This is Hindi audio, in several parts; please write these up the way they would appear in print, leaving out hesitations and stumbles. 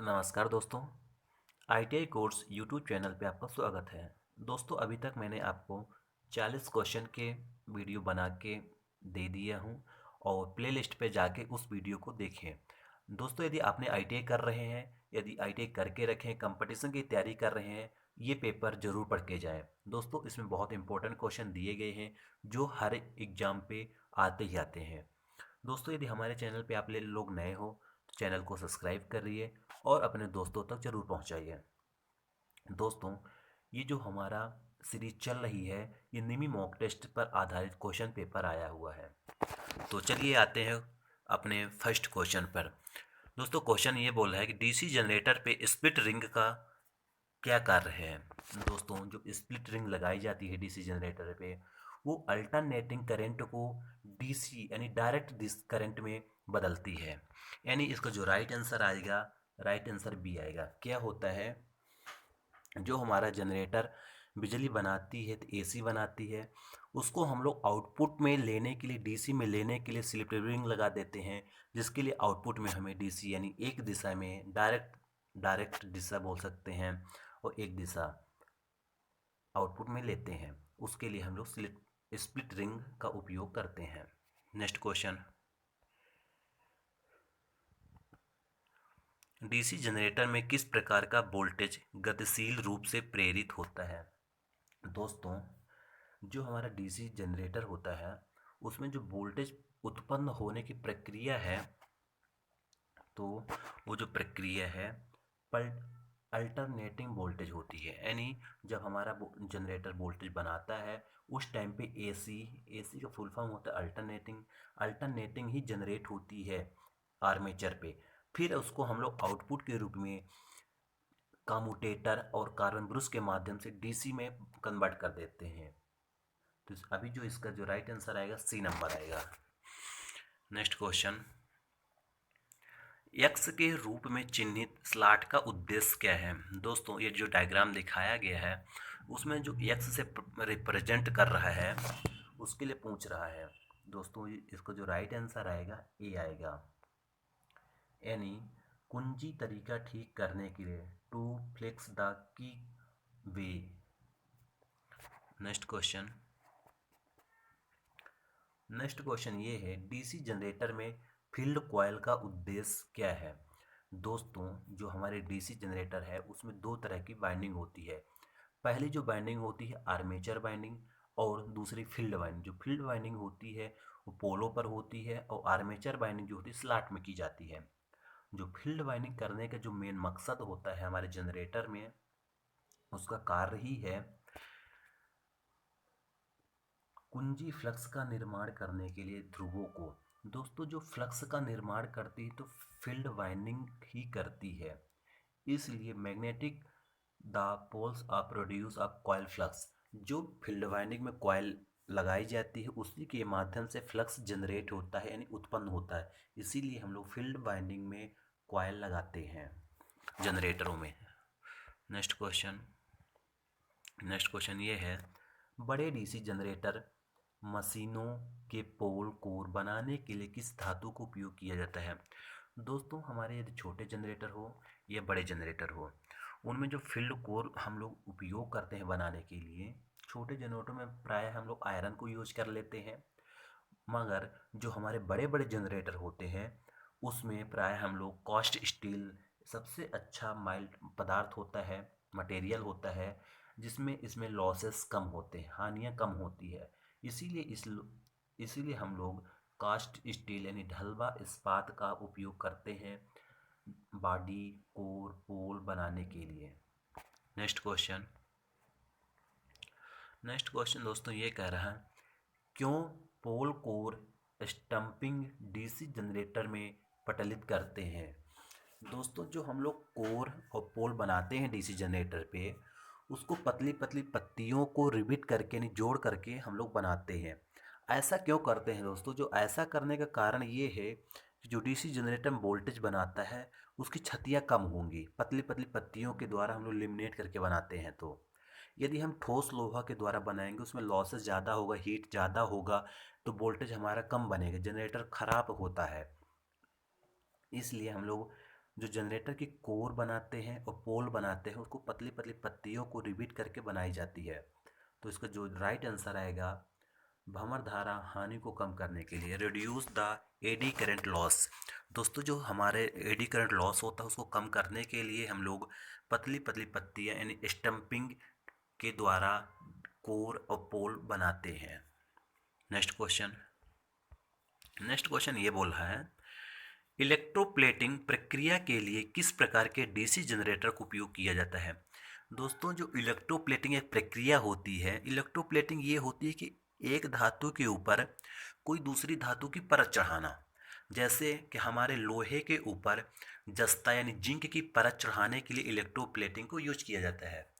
नमस्कार दोस्तों। ITI कोर्स यूट्यूब चैनल पे आपका स्वागत है। दोस्तों अभी तक मैंने आपको 40 क्वेश्चन के वीडियो बना के दे दिया हूँ और प्लेलिस्ट पे जाके उस वीडियो को देखें। दोस्तों यदि आपने ITI कर रहे हैं, यदि ITI करके रखें, कंपटीशन की तैयारी कर रहे हैं, ये पेपर ज़रूर पढ़ के जाएँ। दोस्तों इसमें बहुत इंपॉर्टेंट क्वेश्चन दिए गए हैं जो हर एग्ज़ाम पे आते ही आते हैं। दोस्तों यदि हमारे चैनल पे आप लोग नए हो तो चैनल को सब्सक्राइब करिए और अपने दोस्तों तक ज़रूर पहुंचाइए। दोस्तों ये जो हमारा सीरीज चल रही है ये निमी मॉक टेस्ट पर आधारित क्वेश्चन पेपर आया हुआ है। तो चलिए आते हैं अपने फर्स्ट क्वेश्चन पर। दोस्तों क्वेश्चन ये बोल रहा है कि डीसी जनरेटर पे स्प्लिट रिंग का क्या कार्य है। दोस्तों जो स्प्लिट रिंग लगाई जाती है डीसी जनरेटर पे वो अल्टरनेटिंग करंट को डीसी यानी डायरेक्ट करंट में बदलती है। यानी इसका जो राइट आंसर आएगा, राइट आंसर बी आएगा। क्या होता है, जो हमारा जनरेटर बिजली बनाती है तो एसी बनाती है, उसको हम लोग आउटपुट में लेने के लिए डीसी में लेने के लिए स्लिप रिंग लगा देते हैं, जिसके लिए आउटपुट में हमें डीसी यानी एक दिशा में डायरेक्ट डायरेक्ट दिशा बोल सकते हैं और एक दिशा आउटपुट में लेते हैं। उसके लिए हम लोग स्प्लिट रिंग का उपयोग करते हैं। नेक्स्ट क्वेश्चन, डीसी जनरेटर में किस प्रकार का वोल्टेज गतिशील रूप से प्रेरित होता है। दोस्तों जो हमारा डीसी जनरेटर होता है उसमें जो वोल्टेज उत्पन्न होने की प्रक्रिया है, तो वो जो प्रक्रिया है पर अल्टरनेटिंग वोल्टेज होती है। यानी जब हमारा जनरेटर वोल्टेज बनाता है उस टाइम पे एसी एसी का फुल फॉर्म होता है अल्टरनेटिंग, अल्टरनेटिंग ही जनरेट होती है आर्मेचर पे। फिर उसको हम लोग आउटपुट के रूप में कम्यूटेटर और कार्बन ब्रश के माध्यम से डीसी में कन्वर्ट कर देते हैं। तो अभी जो इसका जो राइट आंसर आएगा सी नंबर आएगा। नेक्स्ट क्वेश्चन, एक्स के रूप में चिन्हित स्लॉट का उद्देश्य क्या है। दोस्तों ये जो डायग्राम दिखाया गया है उसमें जो एक्स से रिप्रेजेंट कर रहा है उसके लिए पूछ रहा है। दोस्तों इसका जो राइट आंसर आएगा ए आएगा। यानी कुंजी तरीका ठीक करने के लिए टू फ्लेक्स द की वे। नेक्स्ट क्वेश्चन, नेक्स्ट क्वेश्चन ये है डीसी जनरेटर में फील्ड कॉइल का उद्देश्य क्या है। दोस्तों जो हमारे डीसी जनरेटर है उसमें दो तरह की बाइंडिंग होती है। पहली जो बाइंडिंग होती है आर्मेचर बाइंडिंग और दूसरी फील्ड बाइंडिंग। जो फील्ड बाइंडिंग होती है वो पोलो पर होती है और आर्मेचर बाइंडिंग जो होती है स्लॉट में की जाती है। जो फील्ड बाइंडिंग करने का जो मेन मकसद होता है हमारे जनरेटर में, उसका कार्य ही है कुंजी फ्लक्स का निर्माण करने के लिए ध्रुवों को। दोस्तों जो फ्लक्स का निर्माण करती है तो फील्ड वाइंडिंग ही करती है, इसलिए magnetic the poles are produce a coil flux. जो फील्ड वाइंडिंग में कॉइल लगाई जाती है उसी के माध्यम से फ्लक्स जनरेट होता है यानी उत्पन्न होता है, इसीलिए हम लोग फील्ड वाइंडिंग में कॉइल लगाते हैं जनरेटरों में। नेक्स्ट क्वेश्चन, नेक्स्ट क्वेश्चन ये है बड़े डीसी जनरेटर मशीनों के पोल कोर बनाने के लिए किस धातु का उपयोग किया जाता है। दोस्तों हमारे यदि छोटे जनरेटर हो या बड़े जनरेटर हो उनमें जो फील्ड कोर हम लोग उपयोग करते हैं बनाने के लिए, छोटे जनरेटर में प्राय हम लोग आयरन को यूज कर लेते हैं, मगर जो हमारे बड़े बड़े जनरेटर होते हैं उसमें प्राय हम लोग कास्ट स्टील सबसे अच्छा माइल्ड पदार्थ होता है, मटेरियल होता है, जिसमें इसमें लॉसेस कम होते हैं, हानियाँ कम होती है। इसीलिए इसीलिए हम लोग कास्ट स्टील यानी ढलवा इस्पात का उपयोग करते हैं बॉडी कोर पोल बनाने के लिए। नेक्स्ट क्वेश्चन, नेक्स्ट क्वेश्चन दोस्तों ये कह रहा है क्यों पोल कोर स्टम्पिंग डीसी जनरेटर में पटलित करते हैं। दोस्तों जो हम लोग कोर और पोल बनाते हैं डीसी जनरेटर पे उसको पतली पतली पत्तियों को रिबिट करके नहीं जोड़ करके हम लोग बनाते हैं। ऐसा क्यों करते हैं दोस्तों, जो ऐसा करने का कारण ये है कि जो डीसी जनरेटर में वोल्टेज बनाता है उसकी छतियाँ कम होंगी, पतली पतली पत्तियों के द्वारा हम लोग लेमिनेट करके बनाते हैं। तो यदि हम ठोस लोहा के द्वारा बनाएंगे उसमें लॉसेस ज़्यादा होगा, हीट ज़्यादा होगा, तो वोल्टेज हमारा कम बनेगा, जनरेटर खराब होता है। इसलिए हम लोग जो जनरेटर की कोर बनाते हैं और पोल बनाते हैं उसको पतली पतली पत्तियों को रिपीट करके बनाई जाती है। तो इसका जो राइट आंसर आएगा, भंवर धारा हानि को कम करने के लिए, reduce the eddy current loss. दोस्तों जो हमारे एडी करंट लॉस होता है उसको कम करने के लिए हम लोग पतली पतली पत्तियाँ यानी स्टम्पिंग के द्वारा कोर और पोल बनाते हैं। नेक्स्ट क्वेश्चन ये बोल रहा है, इलेक्ट्रोप्लेटिंग प्रक्रिया के लिए किस प्रकार के डीसी जनरेटर का उपयोग किया जाता है। दोस्तों जो इलेक्ट्रोप्लेटिंग एक प्रक्रिया होती है, इलेक्ट्रोप्लेटिंग ये होती है कि एक धातु के ऊपर कोई दूसरी धातु की परत चढ़ाना। जैसे कि हमारे लोहे के ऊपर जस्ता यानी जिंक की परत चढ़ाने के लिए इलेक्ट्रोप्लेटिंग को यूज किया जाता है।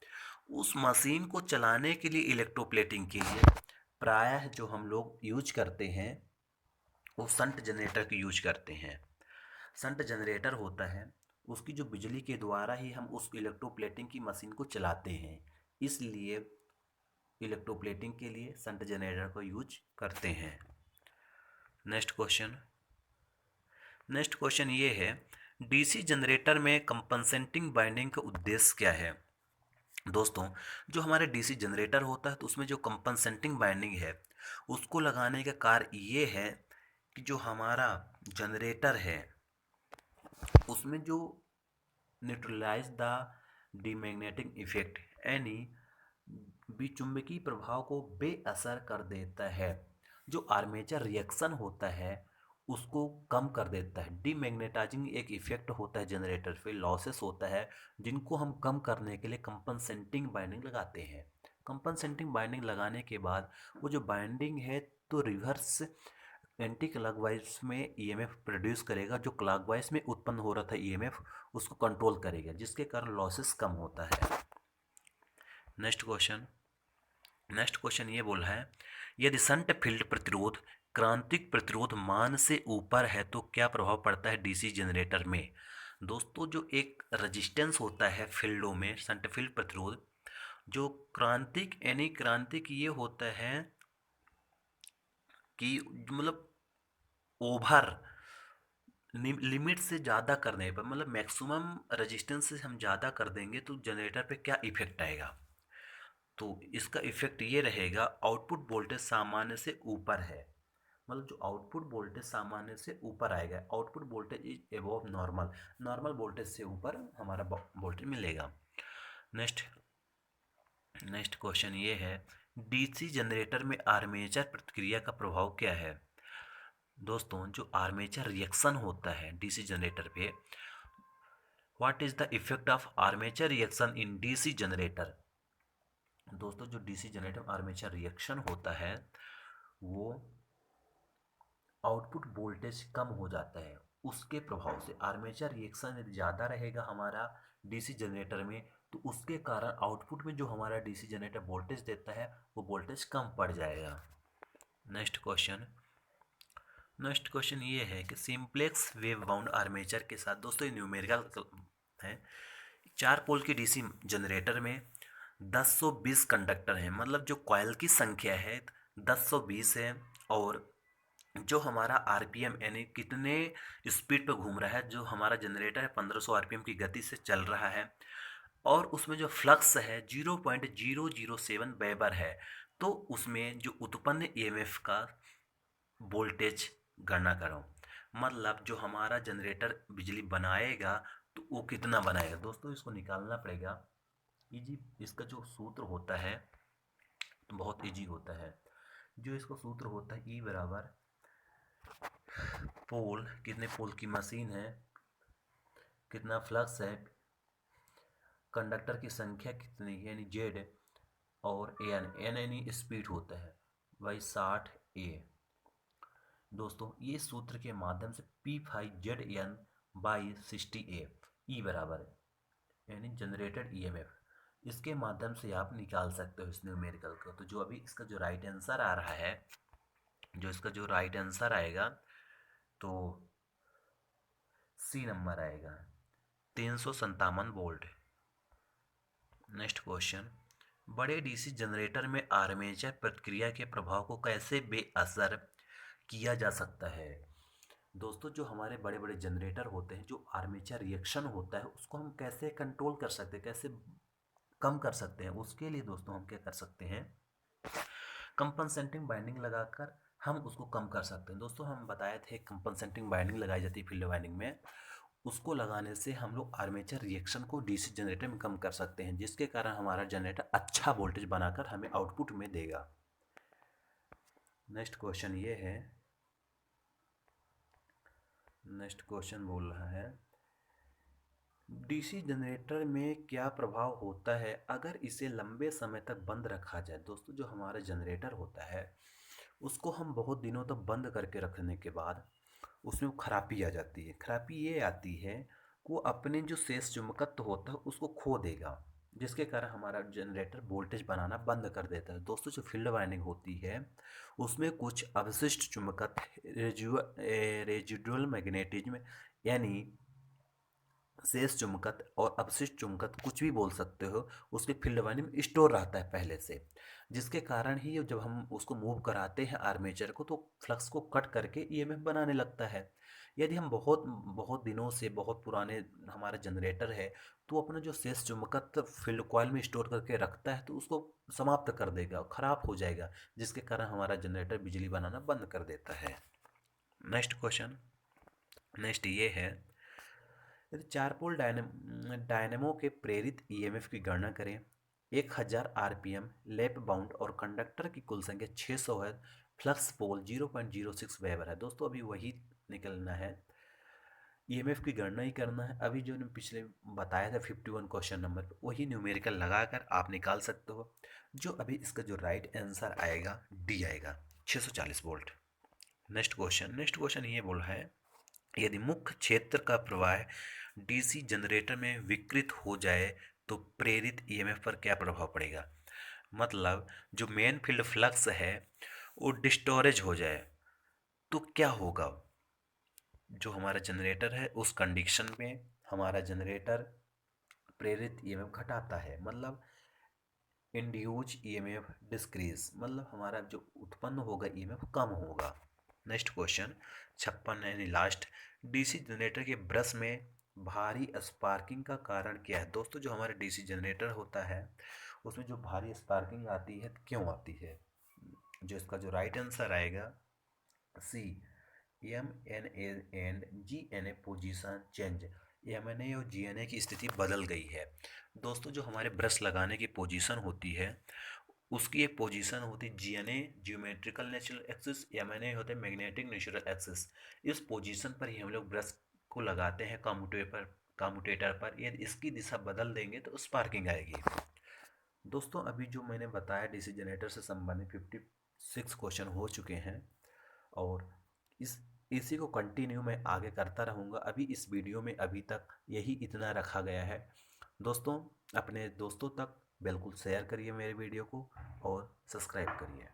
उस मशीन को चलाने के लिए इलेक्ट्रोप्लेटिंग के लिए प्रायः जो हम लोग यूज करते हैं वो शंट जनरेटर की यूज करते हैं। शंट जनरेटर होता है, उसकी जो बिजली के द्वारा ही हम उस इलेक्ट्रोप्लेटिंग की मशीन को चलाते हैं, इसलिए इलेक्ट्रोप्लेटिंग के लिए शंट जनरेटर को यूज करते हैं। नेक्स्ट क्वेश्चन ये है, डीसी जनरेटर में कंपनसेटिंग बाइंडिंग का उद्देश्य क्या है। दोस्तों जो हमारे डीसी जनरेटर होता है तो उसमें जो कंपनसेटिंग बाइंडिंग है उसको लगाने का कार्य ये है कि जो हमारा जनरेटर है उसमें जो न्यूट्रलाइज द डीमैग्नेटिक इफेक्ट यानी विचुंबकीय प्रभाव को बेअसर कर देता है। जो आर्मेचर रिएक्शन होता है उसको कम कर देता है। डीमैग्नेटाइजिंग एक इफेक्ट होता है जनरेटर पे, लॉसेस होता है जिनको हम कम करने के लिए कंपनसेटिंग बाइंडिंग लगाते हैं। कंपनसेटिंग बाइंडिंग लगाने के बाद वो जो बाइंडिंग है तो रिवर्स एंटी क्लॉकवाइज में ईएमएफ प्रोड्यूस करेगा। जो क्लॉकवाइज में उत्पन्न हो रहा था ईएमएफ उसको कंट्रोल करेगा, जिसके कारण लॉसेस कम होता है। नेक्स्ट क्वेश्चन ये बोल रहा है, यदि शंट फील्ड प्रतिरोध क्रांतिक प्रतिरोध मान से ऊपर है तो क्या प्रभाव पड़ता है डीसी जनरेटर में। दोस्तों जो एक रेजिस्टेंस होता है फील्डों में, शंट फील्ड प्रतिरोध जो क्रांतिक यानी क्रांतिक ये होता है कि मतलब ओवर लिमिट से ज़्यादा करने पर, मतलब मैक्सिमम रेजिस्टेंस से हम ज़्यादा कर देंगे तो जनरेटर पे क्या इफेक्ट आएगा। तो इसका इफेक्ट ये रहेगा, आउटपुट वोल्टेज सामान्य से ऊपर है, मतलब जो आउटपुट वोल्टेज सामान्य से ऊपर आएगा। Output voltage is above normal voltage से ऊपर हमारा वोल्टेज मिलेगा। नेक्स्ट क्वेश्चन ये है, डीसी जनरेटर में आर्मेचर प्रतिक्रिया का प्रभाव क्या है। दोस्तों जो आर्मेचर रिएक्शन होता है डीसी जनरेटर पे, what is the effect of armature reaction in DC generator. दोस्तों जो डीसी जनरेटर आर्मेचर रिएक्शन होता है वो आउटपुट वोल्टेज कम हो जाता है उसके प्रभाव से। आर्मेचर रिएक्शन यदि ज़्यादा रहेगा हमारा डीसी जनरेटर में तो उसके कारण आउटपुट में जो हमारा डीसी जनरेटर वोल्टेज देता है वो वोल्टेज कम पड़ जाएगा। नेक्स्ट क्वेश्चन ये है कि सिंप्लेक्स वेव बाउंड आर्मेचर के साथ, दोस्तों ये न्यूमेरिकल है, 4 पोल की डीसी जनरेटर में 1020 कंडक्टर हैं, मतलब जो कॉइल की संख्या है 1020 है, और जो हमारा आरपीएम यानी कितने स्पीड पे घूम रहा है, जो हमारा जनरेटर है 1500 आरपीएम की गति से चल रहा है, और उसमें जो फ्लक्स है 0.007 वेबर है। तो उसमें जो उत्पन्न ईएमएफ का वोल्टेज गणना करो, मतलब जो हमारा जनरेटर बिजली बनाएगा तो वो कितना बनाएगा। दोस्तों इसको निकालना पड़ेगा। इजी इसका जो सूत्र होता है बहुत इजी होता है। जो इसका सूत्र होता है ई बराबर पोल, कितने पोल की मशीन है, कितना फ्लक्स है, कंडक्टर की संख्या कितनी है यानी जेड, और एन यानी स्पीड होता है बाई 60 ए। दोस्तों ये सूत्र के माध्यम से P5ZN बाई 60A ई बराबर है यानी जनरेटेड ईएमएफ, इसके माध्यम से आप निकाल सकते हो इस न्यूमेरिकल को। तो जो अभी इसका जो राइट आंसर आ रहा है, जो इसका जो राइट आंसर आएगा तो सी नंबर आएगा 357 वोल्ट। नेक्स्ट क्वेश्चन, बड़े डीसी जनरेटर में आर्मेचर प्रतिक्रिया के प्रभाव को कैसे बेअसर किया जा सकता है। दोस्तों जो हमारे बड़े बड़े जनरेटर होते हैं, जो आर्मेचर रिएक्शन होता है, उसको हम कैसे कंट्रोल कर सकते हैं, कैसे कम कर सकते हैं? उसके लिए दोस्तों हम क्या कर सकते हैं, कंपनसेटिंग बाइंडिंग लगाकर हम उसको कम कर सकते हैं। दोस्तों हम बताए थे कंपनसेटिंग बाइंडिंग लगाई जाती है फील्ड वाइंडिंग में, उसको लगाने से हम लोग आर्मेचर रिएक्शन को डीसी जनरेटर में कम कर सकते हैं, जिसके कारण हमारा जनरेटर अच्छा वोल्टेज बनाकर हमें आउटपुट में देगा। नेक्स्ट क्वेश्चन ये है, नेक्स्ट क्वेश्चन बोल रहा है डीसी जनरेटर में क्या प्रभाव होता है अगर इसे लंबे समय तक बंद रखा जाए? दोस्तों जो हमारा जनरेटर होता है, उसको हम बहुत दिनों तक बंद करके रखने के बाद उसमें खराबी आ जाती है। खराबी ये आती है कि वो अपने जो शेष चुंबकत्व होता है उसको खो देगा, जिसके कारण हमारा जनरेटर वोल्टेज बनाना बंद कर देता है। दोस्तों जो फील्ड वाइंडिंग होती है, उसमें कुछ अवशिष्ट चुंबकत्व रेजिडुअल मैग्नेटिज्म, यानी शेष चुंबकत्व और अपशिष्ट चुंबकत्व, कुछ भी बोल सकते हो, उसके फील्ड वाइंडिंग में स्टोर रहता है पहले से, जिसके कारण ही जब हम उसको मूव कराते हैं आर्मेचर को, तो फ्लक्स को कट करके ईएमएफ बनाने लगता है। यदि हम बहुत बहुत दिनों से, बहुत पुराने हमारा जनरेटर है, तो अपना जो शेष चुंबकत्व फील्ड कॉइल में स्टोर करके रखता है, तो उसको समाप्त कर देगा, खराब हो जाएगा, जिसके कारण हमारा जनरेटर बिजली बनाना बंद कर देता है। नेक्स्ट क्वेश्चन, नेक्स्ट ये है, यदि 4 पोल डायनेमो के प्रेरित ईएमएफ की गणना करें, 1000 आरपीएम, लैप बाउंड और कंडक्टर की कुल संख्या 600 है, फ्लक्स पोल 0.06 वेबर है। दोस्तों अभी वही निकलना है, ईएमएफ की गणना ही करना है। अभी जो पिछले बताया था 51 क्वेश्चन नंबर, वही न्यूमेरिकल लगाकर आप निकाल सकते हो। जो अभी इसका जो राइट आंसर आएगा, डी आएगा, 640 volt. Next question, next question ये बोल रहा है, यदि मुख्य क्षेत्र का प्रवाह डीसी जनरेटर में विकृत हो जाए तो प्रेरित ईएमएफ पर क्या प्रभाव पड़ेगा? मतलब जो मेन फील्ड फ्लक्स है वो डिस्टोरेज हो जाए तो क्या होगा? जो हमारा जनरेटर है उस कंडीशन में हमारा जनरेटर प्रेरित ईएमएफ घटाता है, मतलब इंड्यूज ईएमएफ डिस्क्रीज, मतलब हमारा जो उत्पन्न होगा ईएमएफ कम होगा। नेक्स्ट क्वेश्चन 56 यानी लास्ट, डीसी जनरेटर के ब्रश में भारी स्पार्किंग का कारण क्या है? दोस्तों जो हमारा डीसी जनरेटर होता है उसमें जो भारी स्पार्किंग आती है, क्यों आती है? जो इसका जो राइट आंसर आएगा, C, M N A and G N A position change, M N A और जी एन ए की स्थिति बदल गई है। दोस्तों जो हमारे ब्रश लगाने की पोजीशन होती है, उसकी एक पोजीशन होती है G N A geometrical natural axis, M N A होते हैं मैग्नेटिक नेचुरल एक्सिस। इस पोजीशन पर ही हम लोग ब्रश को लगाते हैं कम्यूटेटर पर। यदि इसकी दिशा बदल देंगे तो स्पार्किंग आएगी। दोस्तों अभी जो मैंने बताया डीसी जनरेटर से संबंधित 56 क्वेश्चन हो चुके हैं, और इस इसी को कंटिन्यू मैं आगे करता रहूँगा। अभी इस वीडियो में अभी तक यही इतना रखा गया है। दोस्तों अपने दोस्तों तक बिल्कुल शेयर करिए मेरे वीडियो को और सब्सक्राइब करिए।